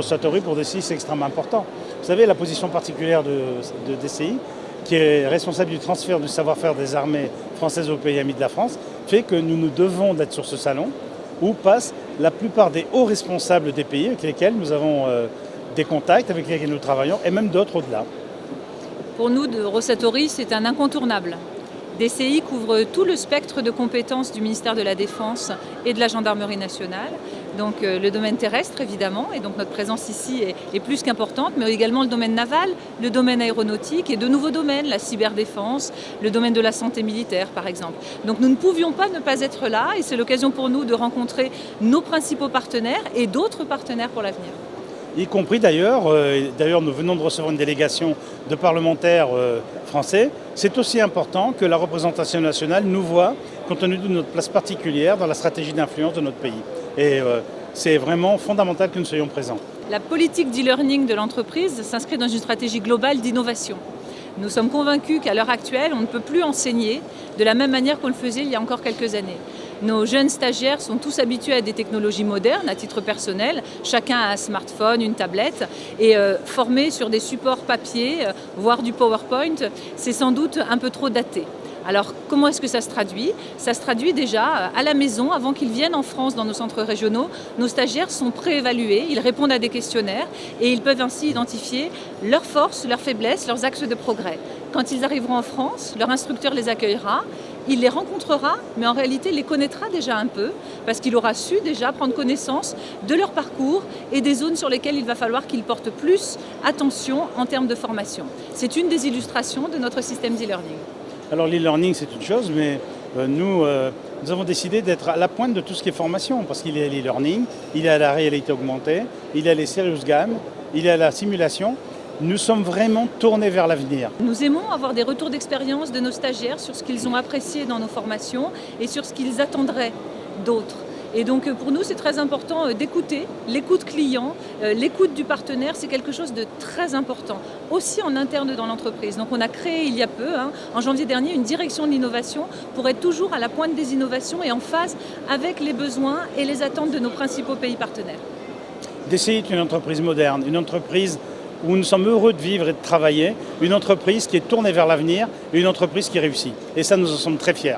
Eurosatory pour DCI, c'est extrêmement important. Vous savez, la position particulière de DCI, qui est responsable du transfert du savoir-faire des armées françaises aux pays amis de la France, fait que nous devons d'être sur ce salon où passent la plupart des hauts responsables des pays avec lesquels nous avons des contacts, avec lesquels nous travaillons, et même d'autres au-delà. Pour nous, de Eurosatory, c'est un incontournable. DCI couvre tout le spectre de compétences du ministère de la Défense et de la Gendarmerie nationale. Donc le domaine terrestre évidemment, et donc notre présence ici est plus qu'importante, mais également le domaine naval, le domaine aéronautique et de nouveaux domaines, la cyberdéfense, le domaine de la santé militaire par exemple. Donc nous ne pouvions pas ne pas être là et c'est l'occasion pour nous de rencontrer nos principaux partenaires et d'autres partenaires pour l'avenir. Y compris d'ailleurs nous venons de recevoir une délégation de parlementaires français. C'est aussi important que la représentation nationale nous voit compte tenu de notre place particulière dans la stratégie d'influence de notre pays. Et c'est vraiment fondamental que nous soyons présents. La politique d'e-learning de l'entreprise s'inscrit dans une stratégie globale d'innovation. Nous sommes convaincus qu'à l'heure actuelle, on ne peut plus enseigner de la même manière qu'on le faisait il y a encore quelques années. Nos jeunes stagiaires sont tous habitués à des technologies modernes à titre personnel. Chacun a un smartphone, une tablette et formés sur des supports papier, voire du PowerPoint, c'est sans doute un peu trop daté. Alors comment est-ce que ça se traduit? Ça se traduit déjà à la maison, avant qu'ils viennent en France dans nos centres régionaux. Nos stagiaires sont préévalués, ils répondent à des questionnaires et ils peuvent ainsi identifier leurs forces, leurs faiblesses, leurs axes de progrès. Quand ils arriveront en France, leur instructeur les accueillera, il les rencontrera, mais en réalité les connaîtra déjà un peu, parce qu'il aura su déjà prendre connaissance de leur parcours et des zones sur lesquelles il va falloir qu'ils portent plus attention en termes de formation. C'est une des illustrations de notre système d'e-learning. Alors l'e-learning c'est une chose, mais nous avons décidé d'être à la pointe de tout ce qui est formation, parce qu'il y a l'e-learning, il y a la réalité augmentée, il y a les serious games, il y a la simulation. Nous sommes vraiment tournés vers l'avenir. Nous aimons avoir des retours d'expérience de nos stagiaires sur ce qu'ils ont apprécié dans nos formations et sur ce qu'ils attendraient d'autres. Et donc pour nous c'est très important d'écouter, l'écoute client, l'écoute du partenaire, c'est quelque chose de très important, aussi en interne dans l'entreprise. Donc on a créé il y a peu, en janvier dernier, une direction de l'innovation pour être toujours à la pointe des innovations et en phase avec les besoins et les attentes de nos principaux pays partenaires. DCI est une entreprise moderne, une entreprise où nous sommes heureux de vivre et de travailler, une entreprise qui est tournée vers l'avenir, une entreprise qui réussit. Et ça, nous en sommes très fiers.